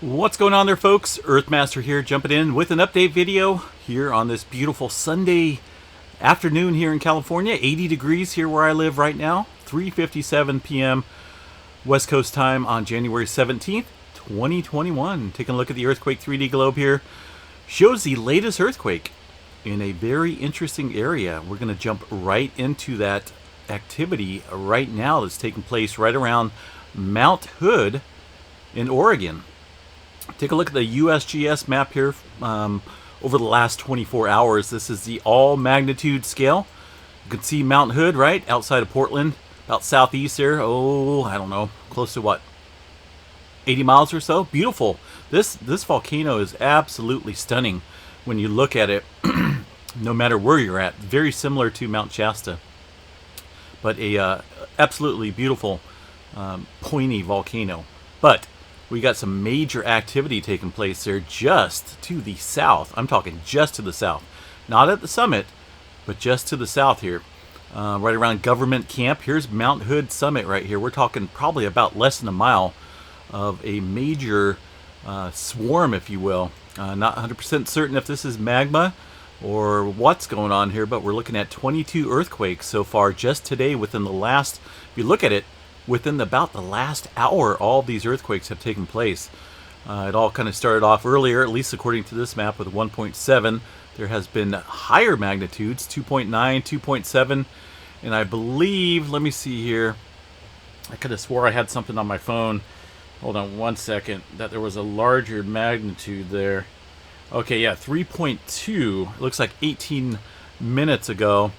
What's going on there, folks? Earthmaster here, jumping in with an update video here on this beautiful Sunday afternoon here in California. 80 degrees here where I live right now. 3:57 p.m. West Coast time on January 17th, 2021. Taking a look at the earthquake 3D globe here. Shows the latest earthquake in a very interesting area. We're going to jump right into that activity right now that's taking place right around Mount Hood in Oregon. Take a look at the USGS map here over the last 24 hours. This is the all magnitude scale. You can see Mount Hood right outside of Portland, about southeast there. Oh, I don't know, close to what, 80 miles or so. Beautiful. This volcano is absolutely stunning when you look at it, no matter where you're at. Very similar to Mount Shasta, but a absolutely beautiful pointy volcano. But we got some major activity taking place there just to the south. I'm talking just to the south. Not at the summit, but just to the south here. Right around Government Camp. Here's Mount Hood Summit right here. We're talking probably about less than a mile of a major swarm, if you will. Not 100% certain if this is magma or what's going on here, but we're looking at 22 earthquakes so far just today within the last, if you look at it, within about the last hour, all of these earthquakes have taken place. It all kind of started off earlier, at least according to this map, with 1.7. There has been higher magnitudes, 2.9, 2.7, and I believe, let me see here, I could have swore I had something on my phone. Hold on one second, that there was a larger magnitude there. Okay, yeah, 3.2. It looks like 18 minutes ago.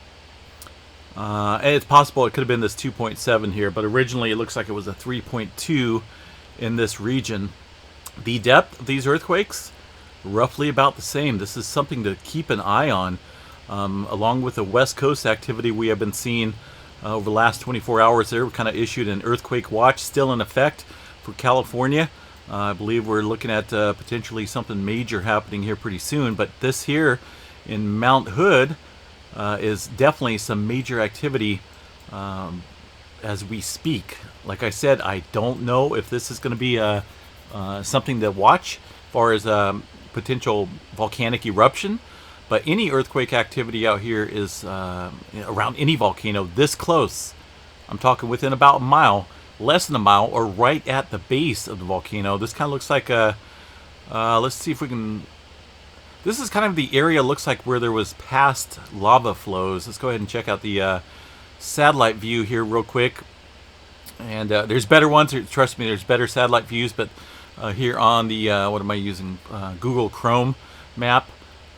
It's possible it could have been this 2.7 here, but originally it looks like it was a 3.2 in this region. The depth of these earthquakes, roughly about the same. This is something to keep an eye on, along with the West Coast activity we have been seeing over the last 24 hours there. We kind of issued an earthquake watch still in effect for California. I believe we're looking at potentially something major happening here pretty soon, but this here in Mount Hood is definitely some major activity as we speak. Like I said, I don't know if this is going to be something to watch as far as potential volcanic eruption, but any earthquake activity out here is around any volcano this close. I'm talking within about a mile, less than a mile, or right at the base of the volcano. This kind of looks like a, let's see if we can, this is kind of the area, looks like, where there was past lava flows. Let's go ahead and check out the satellite view here real quick. And there's better ones. Trust me, there's better satellite views. But here on the, what am I using? Google Chrome map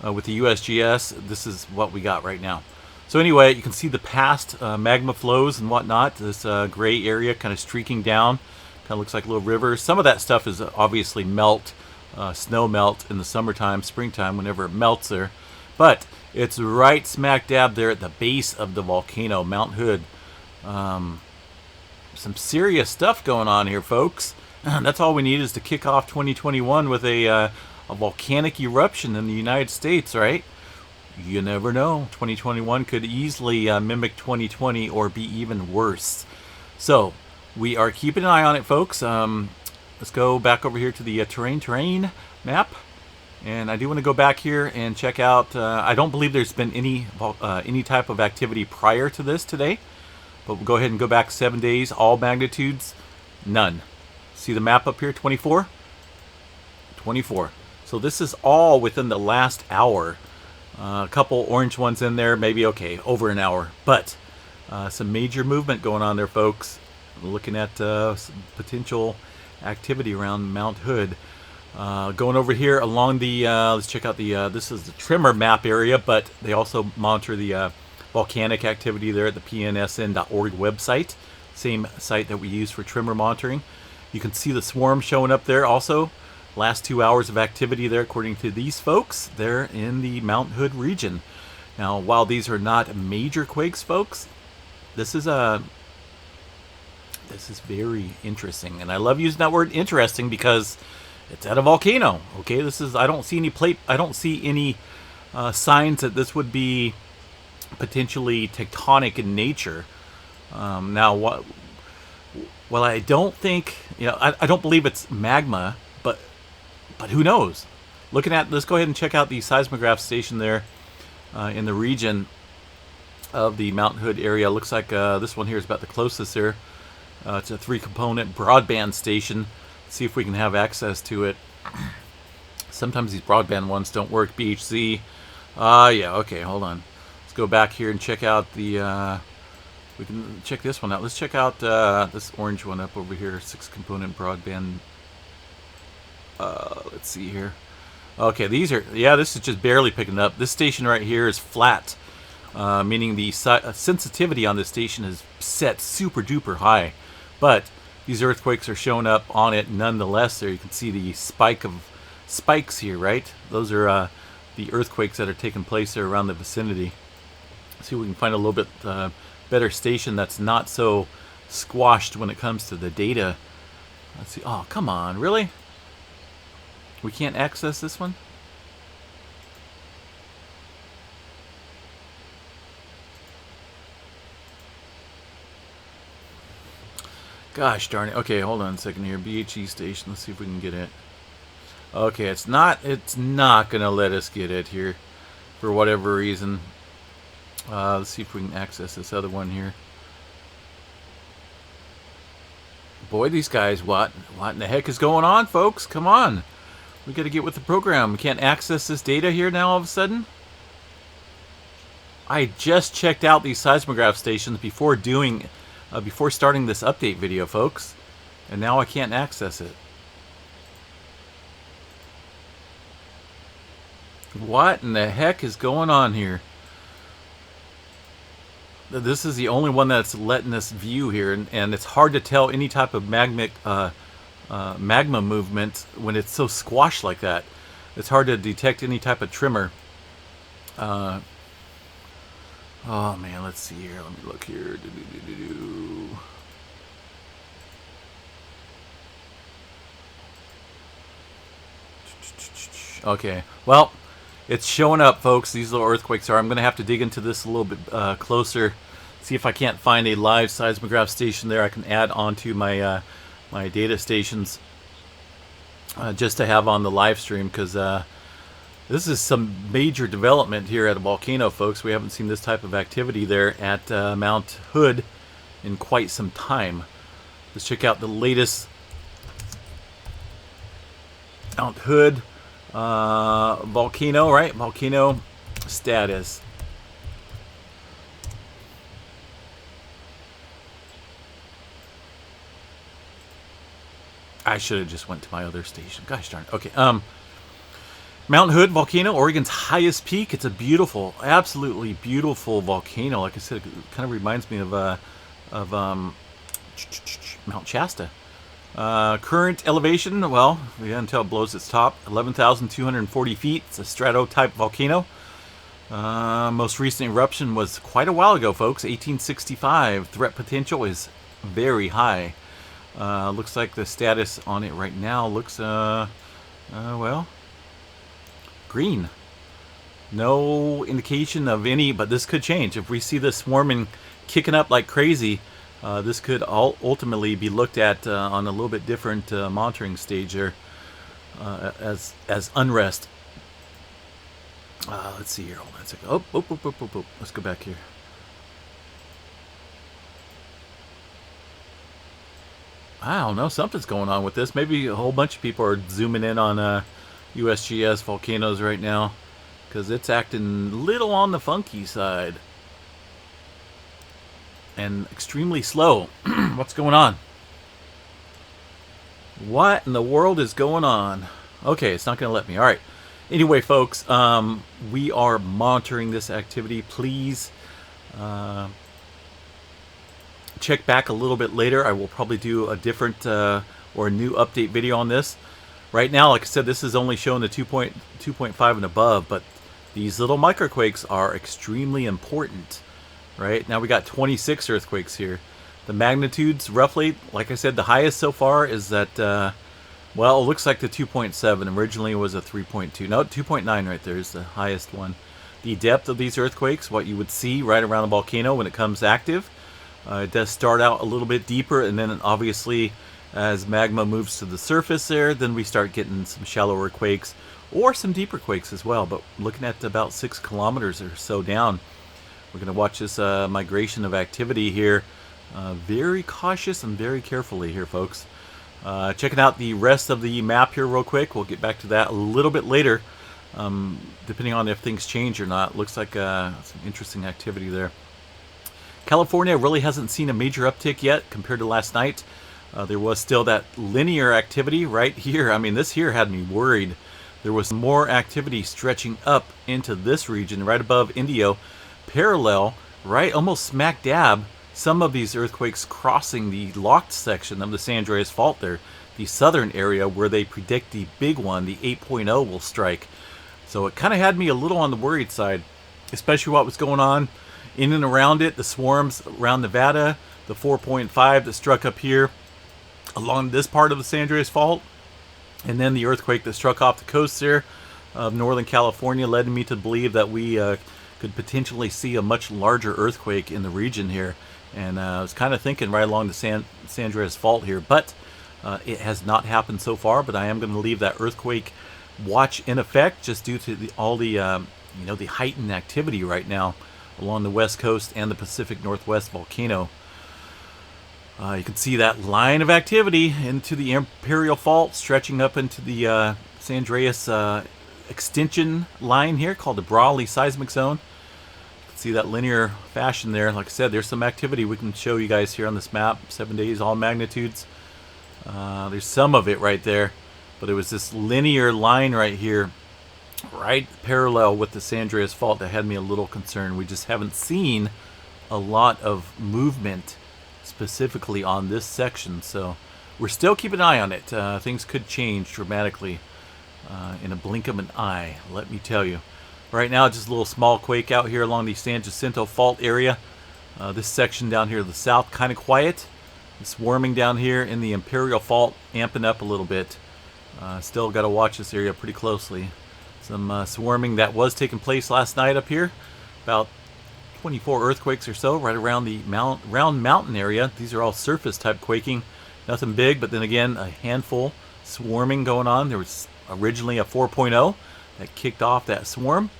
with the USGS, this is what we got right now. So anyway, you can see the past magma flows and whatnot. This gray area kind of streaking down. Kind of looks like little rivers. Some of that stuff is obviously melt. Snow melt in the summertime, springtime, whenever it melts there. But it's right smack dab there at the base of the volcano, Mount Hood. Some serious stuff going on here, folks. That's all we need is to kick off 2021 with a volcanic eruption in the United States, right? You never know. 2021 could easily mimic 2020 or be even worse. So we are keeping an eye on it, folks. Let's go back over here to the terrain map, and I do want to go back here and check out. I don't believe there's been any type of activity prior to this today, but we'll go ahead and go back 7 days. All magnitudes, none. See the map up here, 24, 24. So this is all within the last hour. A couple orange ones in there, maybe okay, over an hour, but some major movement going on there, folks. Looking at some potential activity around Mount Hood. Going over here along the, let's check out the, this is the Tremor map area, but they also monitor the volcanic activity there at the pnsn.org website, same site that we use for tremor monitoring. You can see the swarm showing up there also. Last 2 hours of activity there, according to these folks. They're in the Mount Hood region. Now, while these are not major quakes, folks, this is very interesting, and I love using that word interesting because it's at a volcano. Okay, this is, I don't see any signs that this would be potentially tectonic in nature. Now, well, I don't think, I don't believe it's magma, but But who knows? Let's go ahead and check out the seismograph station there in the region of the Mount Hood area. Looks like this one here is about the closest there. It's a 3-component broadband station. Let's see if we can have access to it. Sometimes these broadband ones don't work. BHC. Yeah, okay, hold on. Let's go back here and check out the... we can check this one out. Let's check out this orange one up over here. 6-component broadband. Let's see here. Okay, these are... Yeah, this is just barely picking up. This station right here is flat. Meaning the sensitivity on this station is set super duper high. But these earthquakes are showing up on it nonetheless. There you can see the spikes here, right? Those are the earthquakes that are taking place there around the vicinity. Let's see if we can find a little bit better station that's not so squashed when it comes to the data. Let's see. Oh, come on, really? We can't access this one? Gosh darn it. Okay, hold on a second here. BHE station. Let's see if we can get it. Okay, it's not gonna let us get it here for whatever reason. Let's see if we can access this other one here. Boy, these guys, what in the heck is going on, folks? Come on. We gotta get with the program. We can't access this data here now all of a sudden. I just checked out these seismograph stations before starting this update video, folks, and now I can't access it. What in the heck is going on here? This is the only one that's letting us view here, and it's hard to tell any type of magma movement when it's so squashed like that. It's hard to detect any type of tremor. Oh man, let's see here. Let me look here. Okay, well, it's showing up, folks. These little earthquakes are. I'm going to have to dig into this a little bit closer. See if I can't find a live seismograph station there I can add onto my my data stations just to have on the live stream, because this is some major development here at a volcano, folks. We haven't seen this type of activity there at Mount Hood in quite some time. Let's check out the latest Mount Hood volcano, right? Volcano status. I should have just went to my other station. Gosh darn it. Okay. Mount Hood volcano, Oregon's highest peak. It's a beautiful, absolutely beautiful volcano. Like I said, it kind of reminds me of Mount Shasta. Current elevation, well, until it blows its top, 11,240 feet. It's a strato-type volcano. Most recent eruption was quite a while ago, folks, 1865. Threat potential is very high. Looks like the status on it right now looks, well, green. No indication of any, but this could change. If we see this swarming kicking up like crazy, this could ultimately be looked at on a little bit different monitoring stage there as unrest. Let's see here. Hold on a second. Oh. Let's go back here. I don't know. Something's going on with this. Maybe a whole bunch of people are zooming in on USGS volcanoes right now, because it's acting a little on the funky side and extremely slow. What's going on? What in the world is going on? Okay, it's not going to let me. All right. Anyway, folks, we are monitoring this activity. Please check back a little bit later. I will probably do a different or a new update video on this. Right now, like I said, this is only showing the 2.5 and above, but these little microquakes are extremely important. Right now we got 26 earthquakes here. The magnitudes roughly, like I said, the highest so far is that well, it looks like the 2.7. Originally it was a 3.2. No, 2.9 right there is the highest one. The depth of these earthquakes, what you would see right around a volcano when it comes active, it does start out a little bit deeper, and then obviously As magma moves to the surface there, then we start getting some shallower quakes or some deeper quakes as well. But looking at about 6 kilometers or so down, we're going to watch this migration of activity here very cautious and very carefully here, folks. Checking out the rest of the map here real quick. We'll get back to that a little bit later, depending on if things change or not. Looks like some interesting activity there. California really hasn't seen a major uptick yet compared to last night. There was still that linear activity right here. I mean, this here had me worried. There was more activity stretching up into this region right above Indio, parallel, right almost smack dab, some of these earthquakes crossing the locked section of the San Andreas Fault there, the southern area where they predict the big one, the 8.0, will strike. So it kind of had me a little on the worried side, especially what was going on in and around it, the swarms around Nevada, the 4.5 that struck up here along this part of the San Andreas Fault, and then the earthquake that struck off the coast there of Northern California led me to believe that we could potentially see a much larger earthquake in the region here. And I was kind of thinking right along the San Andreas Fault here, but it has not happened so far. But I am going to leave that earthquake watch in effect just due to all the the heightened activity right now along the west coast and the Pacific Northwest volcano. You can see that line of activity into the Imperial Fault stretching up into the San Andreas extension line here called the Brawley Seismic Zone. See that linear fashion there. Like I said, there's some activity we can show you guys here on this map. 7 days, all magnitudes. There's some of it right there, but it was this linear line right here, right parallel with the San Andreas Fault, that had me a little concerned. We just haven't seen a lot of movement specifically on this section, so we're still keeping an eye on it. Things could change dramatically in a blink of an eye, let me tell you. Right now, just a little small quake out here along the San Jacinto Fault area. This section down here to the south, kind of quiet. The swarming down here in the Imperial Fault amping up a little bit. Still got to watch this area pretty closely. Some swarming that was taking place last night up here. About 24 earthquakes or so right around the Round Mountain area. These are all surface type quaking. Nothing big, but then again, a handful swarming going on. There was originally a 4.0 that kicked off that swarm.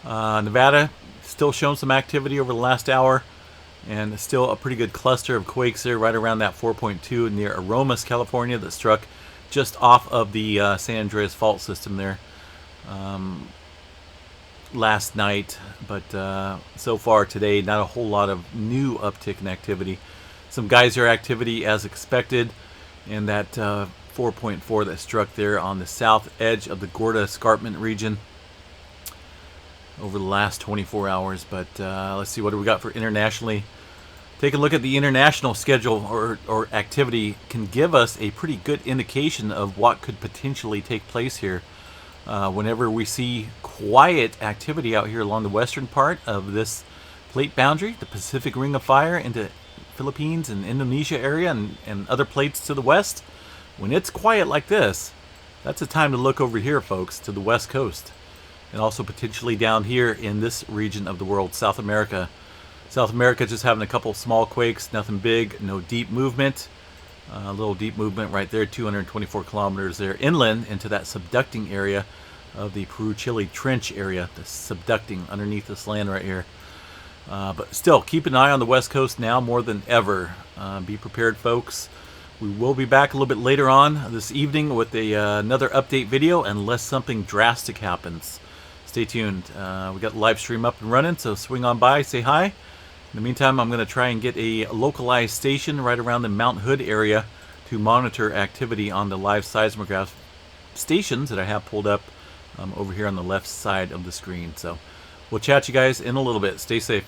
Nevada still showing some activity over the last hour, and still a pretty good cluster of quakes there right around that 4.2 near Aromas, California, that struck just off of the San Andreas Fault system there last night. But so far today, not a whole lot of new uptick in activity. Some geyser activity as expected, and that 4.4 that struck there on the south edge of the Gorda Escarpment region over the last 24 hours. But let's see, what do we got for internationally? Take a look at the international schedule or activity. Can give us a pretty good indication of what could potentially take place here. Whenever we see quiet activity out here along the western part of this plate boundary, the Pacific Ring of Fire into Philippines and Indonesia area and other plates to the west, when it's quiet like this, that's a time to look over here, folks, to the west coast. And also potentially down here in this region of the world, South America. South America just having a couple small quakes, nothing big, no deep movement. A little deep movement right there, 224 kilometers there inland into that subducting area of the Peru-Chile Trench area, the subducting underneath this land right here. But still, keep an eye on the west coast now more than ever. Be prepared, folks. We will be back a little bit later on this evening with another update video, unless something drastic happens. Stay tuned. We got the live stream up and running, so swing on by, say hi. In the meantime, I'm going to try and get a localized station right around the Mount Hood area to monitor activity on the live seismograph stations that I have pulled up over here on the left side of the screen. So we'll chat you guys in a little bit. Stay safe.